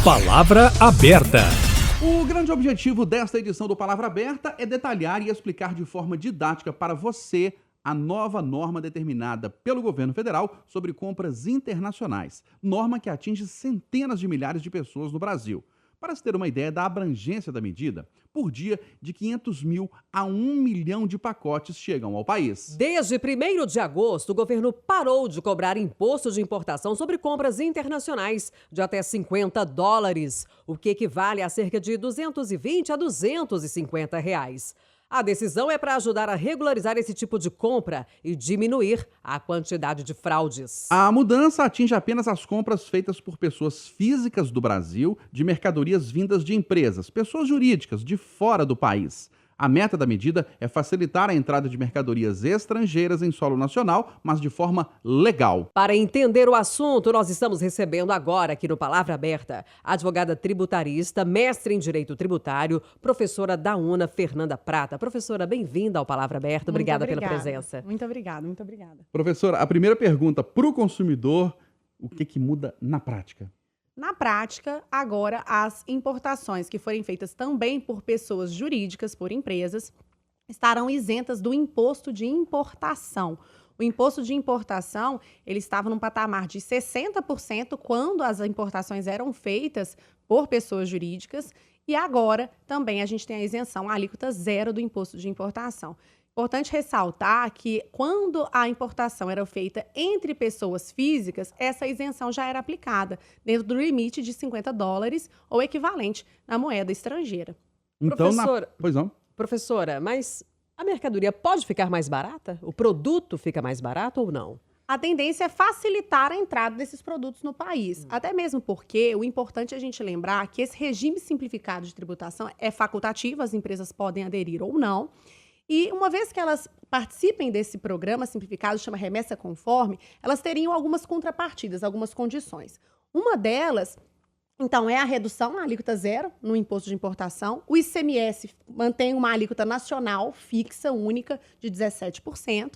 Palavra aberta. O grande objetivo desta edição do Palavra Aberta é detalhar e explicar de forma didática para você a nova norma determinada pelo governo federal sobre compras internacionais. Norma que atinge centenas de milhares de pessoas no Brasil. Para se ter uma ideia da abrangência da medida, por dia, de 500 mil a 1 milhão de pacotes chegam ao país. Desde 1º de agosto, o governo parou de cobrar imposto de importação sobre compras internacionais de até $50, o que equivale a cerca de R$220 a R$250. A decisão é para ajudar a regularizar esse tipo de compra e diminuir a quantidade de fraudes. A mudança atinge apenas as compras feitas por pessoas físicas do Brasil de mercadorias vindas de empresas, pessoas jurídicas de fora do país. A meta da medida é facilitar a entrada de mercadorias estrangeiras em solo nacional, mas de forma legal. Para entender o assunto, nós estamos recebendo agora aqui no Palavra Aberta a advogada tributarista, mestre em Direito Tributário, professora da UNA, Fernanda Prata. Professora, bem-vinda ao Palavra Aberta. Obrigada pela presença. Muito obrigada, muito obrigada. Professora, a primeira pergunta para o consumidor, o que muda na prática? Na prática, agora, as importações que forem feitas também por pessoas jurídicas, por empresas, estarão isentas do imposto de importação. O imposto de importação, ele estava num patamar de 60% quando as importações eram feitas por pessoas jurídicas e agora também a gente tem a isenção, a alíquota zero do imposto de importação. Importante ressaltar que quando a importação era feita entre pessoas físicas, essa isenção já era aplicada dentro do limite de $50 ou equivalente na moeda estrangeira. Então, Pois não. Professora, mas a mercadoria pode ficar mais barata? O produto fica mais barato ou não? A tendência é facilitar a entrada desses produtos no país. Até mesmo porque o importante é a gente lembrar que esse regime simplificado de tributação é facultativo, as empresas podem aderir ou não. E uma vez que elas participem desse programa simplificado, chama remessa conforme, elas teriam algumas contrapartidas, algumas condições. Uma delas, então, é a redução na alíquota zero no imposto de importação. O ICMS mantém uma alíquota nacional fixa, única, de 17%.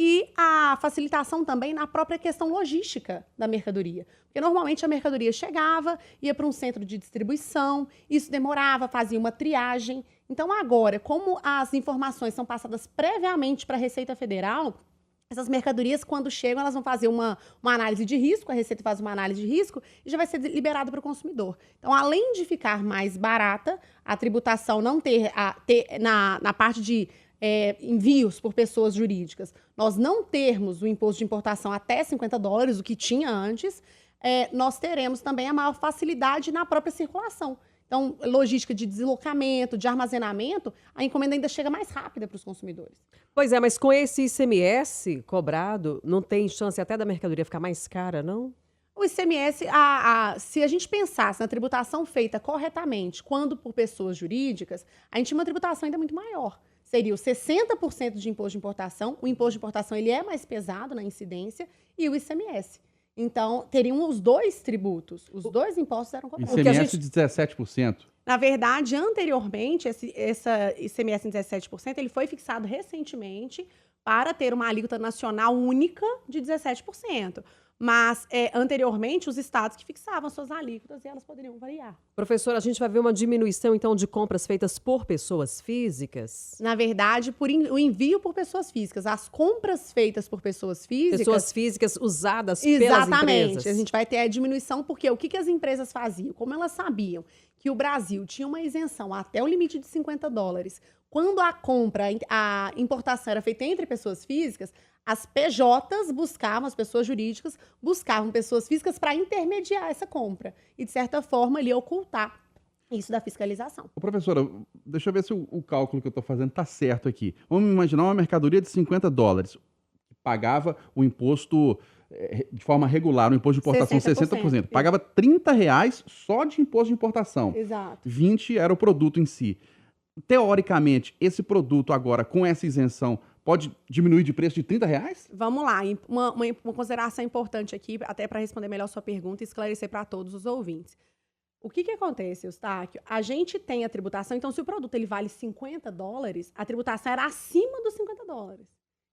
E a facilitação também na própria questão logística da mercadoria. Porque normalmente a mercadoria chegava, ia para um centro de distribuição, isso demorava, fazia uma triagem. Então agora, como as informações são passadas previamente para a Receita Federal, essas mercadorias, quando chegam, elas vão fazer uma análise de risco, a Receita faz uma análise de risco e já vai ser liberado para o consumidor. Então, além de ficar mais barata, a tributação não ter na parte de envios por pessoas jurídicas, nós não termos o imposto de importação até $50, o que tinha antes, nós teremos também a maior facilidade na própria circulação. Então, logística de deslocamento, de armazenamento, a encomenda ainda chega mais rápida para os consumidores. Pois é, mas com esse ICMS cobrado, não tem chance até da mercadoria ficar mais cara, não? O ICMS, se a gente pensasse na tributação feita corretamente, quando por pessoas jurídicas, a gente tinha uma tributação ainda muito maior. Seria os 60% de imposto de importação. O imposto de importação ele é mais pesado na incidência e o ICMS. Então, teriam os dois tributos. Os dois impostos eram cobrados. ICMS de 17%. Na verdade, anteriormente, esse ICMS em 17%, ele foi fixado recentemente para ter uma alíquota nacional única de 17%. Mas, anteriormente, os estados que fixavam suas alíquotas e elas poderiam variar. Professora, a gente vai ver uma diminuição, então, de compras feitas por pessoas físicas? Na verdade, o envio por pessoas físicas. As compras feitas por pessoas físicas... Pessoas físicas usadas pelas empresas. Exatamente. A gente vai ter a diminuição, porque o que as empresas faziam? Como elas sabiam que o Brasil tinha uma isenção até o limite de $50, quando a importação era feita entre pessoas físicas, as PJs buscavam, as pessoas jurídicas buscavam pessoas físicas para intermediar essa compra e, de certa forma, ali ocultar isso da fiscalização. Professora, deixa eu ver se o cálculo que eu estou fazendo está certo aqui. Vamos imaginar uma mercadoria de $50, que pagava o imposto de forma regular, o imposto de importação 60%. Pagava R$30 só de imposto de importação. Exato. 20 era o produto em si. Teoricamente, esse produto agora, com essa isenção, pode diminuir de preço de R$30? Vamos lá, uma consideração importante aqui, até para responder melhor sua pergunta e esclarecer para todos os ouvintes. O que acontece, Eustáquio? A gente tem a tributação, então se o produto ele vale $50, a tributação era acima dos $50.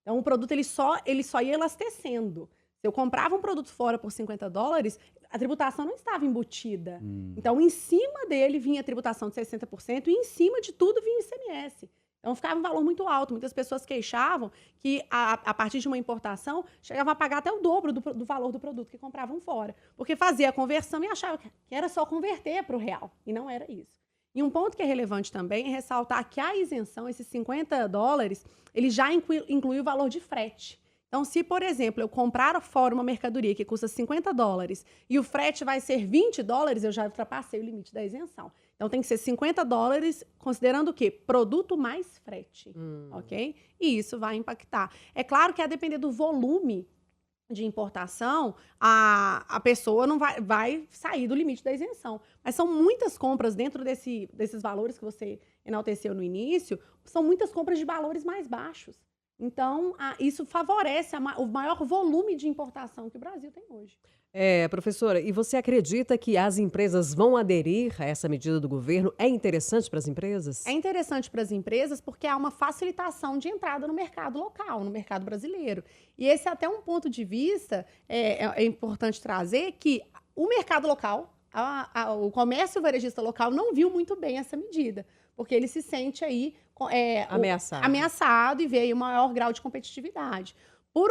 Então o produto ele só ia elastecendo. Se eu comprava um produto fora por $50, a tributação não estava embutida. Então, em cima dele vinha a tributação de 60% e em cima de tudo vinha o ICMS. Então, ficava um valor muito alto. Muitas pessoas queixavam que, a partir de uma importação, chegavam a pagar até o dobro do valor do produto que compravam fora. Porque fazia a conversão e achava que era só converter para o real. E não era isso. E um ponto que é relevante também é ressaltar que a isenção, esses $50, ele já inclui o valor de frete. Então, se, por exemplo, eu comprar fora uma mercadoria que custa $50 e o frete vai ser $20, eu já ultrapassei o limite da isenção. Então, tem que ser $50, considerando o quê? Produto mais frete, ok? E isso vai impactar. É claro que, a depender do volume de importação, a pessoa não vai sair do limite da isenção. Mas são muitas compras dentro desses valores que você enalteceu no início, são muitas compras de valores mais baixos. Então, isso favorece o maior volume de importação que o Brasil tem hoje. Professora, e você acredita que as empresas vão aderir a essa medida do governo? É interessante para as empresas? É interessante para as empresas porque há uma facilitação de entrada no mercado local, no mercado brasileiro. E esse é até um ponto de vista, é importante trazer que o mercado local, o comércio varejista local não viu muito bem essa medida, porque ele se sente aí ameaçado e vê aí um maior grau de competitividade.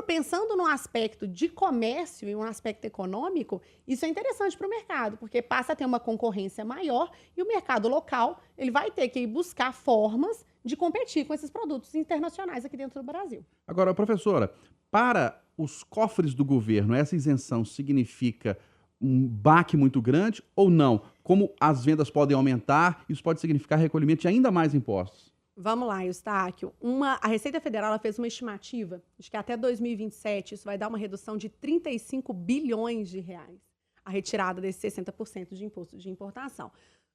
Pensando no aspecto de comércio e um aspecto econômico, isso é interessante para o mercado, porque passa a ter uma concorrência maior e o mercado local ele vai ter que ir buscar formas de competir com esses produtos internacionais aqui dentro do Brasil. Agora, professora, para os cofres do governo, essa isenção significa um baque muito grande ou não? Como as vendas podem aumentar, isso pode significar recolhimento de ainda mais impostos? Vamos lá, Eustáquio. A Receita Federal ela fez uma estimativa de que até 2027 isso vai dar uma redução de 35 bilhões de reais, a retirada desses 60% de imposto de importação.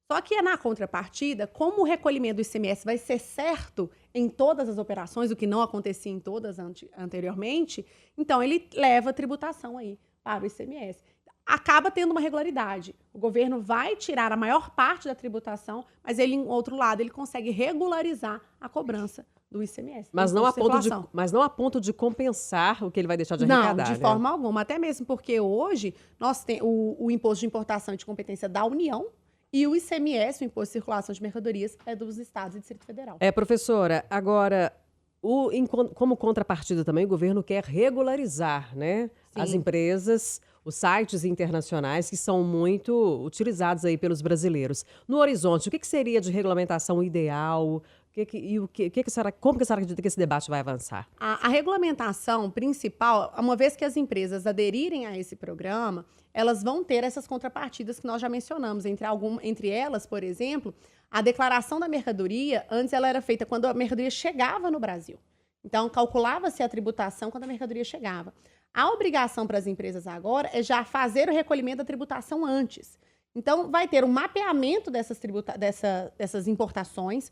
Só que na contrapartida, como o recolhimento do ICMS vai ser certo em todas as operações, o que não acontecia em todas anteriormente, então ele leva a tributação aí para o ICMS. Acaba tendo uma regularidade. O governo vai tirar a maior parte da tributação, mas ele, em outro lado, ele consegue regularizar a cobrança do ICMS. Mas não a ponto de compensar o que ele vai deixar de arrecadar. Não, de forma alguma. Até mesmo porque hoje nós temos o imposto de importação e de competência da União e o ICMS, o Imposto de Circulação de Mercadorias, é dos estados e Distrito Federal. Professora, agora, como contrapartida também, o governo quer regularizar, né, as empresas, os sites internacionais que são muito utilizados aí pelos brasileiros. No horizonte, o que seria de regulamentação ideal? Como que a senhora acredita que esse debate vai avançar? A regulamentação principal, uma vez que as empresas aderirem a esse programa, elas vão ter essas contrapartidas que nós já mencionamos. Entre elas, por exemplo, a declaração da mercadoria, antes ela era feita quando a mercadoria chegava no Brasil. Então, calculava-se a tributação quando a mercadoria chegava. A obrigação para as empresas agora é já fazer o recolhimento da tributação antes. Então, vai ter um mapeamento dessas importações.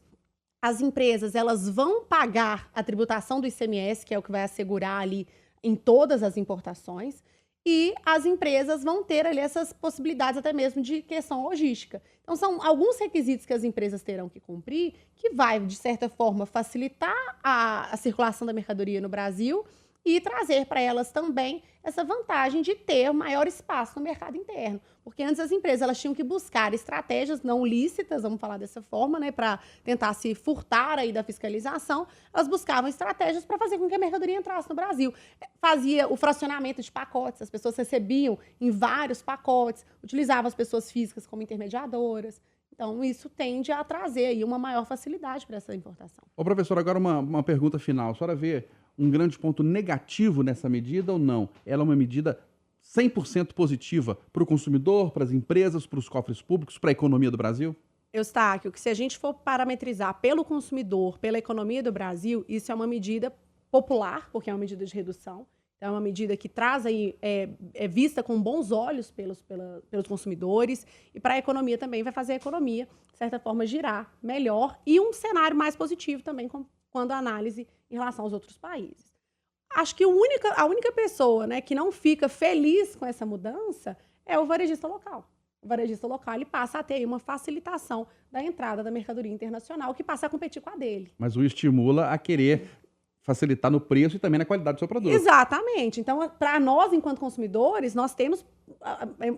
As empresas elas vão pagar a tributação do ICMS, que é o que vai assegurar ali em todas as importações, e as empresas vão ter ali essas possibilidades até mesmo de questão logística. Então, são alguns requisitos que as empresas terão que cumprir, que vai, de certa forma, facilitar a circulação da mercadoria no Brasil e trazer para elas também essa vantagem de ter maior espaço no mercado interno. Porque antes as empresas elas tinham que buscar estratégias não lícitas, vamos falar dessa forma, né, para tentar se furtar aí da fiscalização. Elas buscavam estratégias para fazer com que a mercadoria entrasse no Brasil. Fazia o fracionamento de pacotes, as pessoas recebiam em vários pacotes, utilizavam as pessoas físicas como intermediadoras. Então, isso tende a trazer aí uma maior facilidade para essa importação. Ô, professor, agora uma pergunta final. A senhora vê um grande ponto negativo nessa medida ou não? Ela é uma medida 100% positiva para o consumidor, para as empresas, para os cofres públicos, para a economia do Brasil? Eustáquio, que se a gente for parametrizar pelo consumidor, pela economia do Brasil, isso é uma medida popular, porque é uma medida de redução. Então, é uma medida que traz aí, é vista com bons olhos pelos consumidores e para a economia também vai fazer a economia, de certa forma, girar melhor e um cenário mais positivo também quando a análise em relação aos outros países. Acho que a única pessoa, né, que não fica feliz com essa mudança é o varejista local. O varejista local ele passa a ter aí uma facilitação da entrada da mercadoria internacional que passa a competir com a dele. Mas o estimula a querer facilitar no preço e também na qualidade do seu produto. Exatamente. Então, para nós, enquanto consumidores, nós temos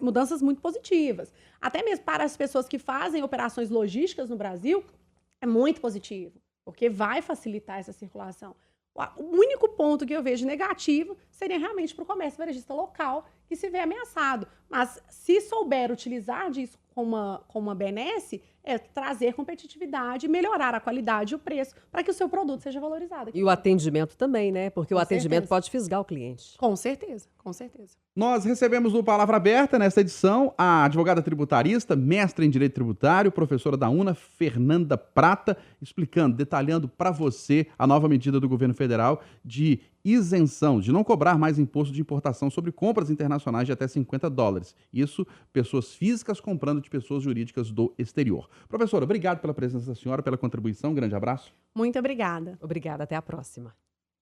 mudanças muito positivas. Até mesmo para as pessoas que fazem operações logísticas no Brasil, é muito positivo, porque vai facilitar essa circulação. O único ponto que eu vejo negativo seria realmente para o comércio varejista local, que se vê ameaçado. Mas se souber utilizar disso como uma benesse, é trazer competitividade, melhorar a qualidade e o preço para que o seu produto seja valorizado. E o atendimento também, né? Porque o atendimento certeza. pode fisgar o cliente. Com certeza, com certeza. Nós recebemos no Palavra Aberta, nesta edição, a advogada tributarista, mestre em Direito Tributário, professora da UNA, Fernanda Prata, explicando, detalhando para você a nova medida do governo federal de isenção, de não cobrar mais imposto de importação sobre compras internacionais de até $50. Isso, pessoas físicas comprando de pessoas jurídicas do exterior. Professora, obrigado pela presença da senhora, pela contribuição, grande abraço. Muito obrigada. Obrigada, até a próxima.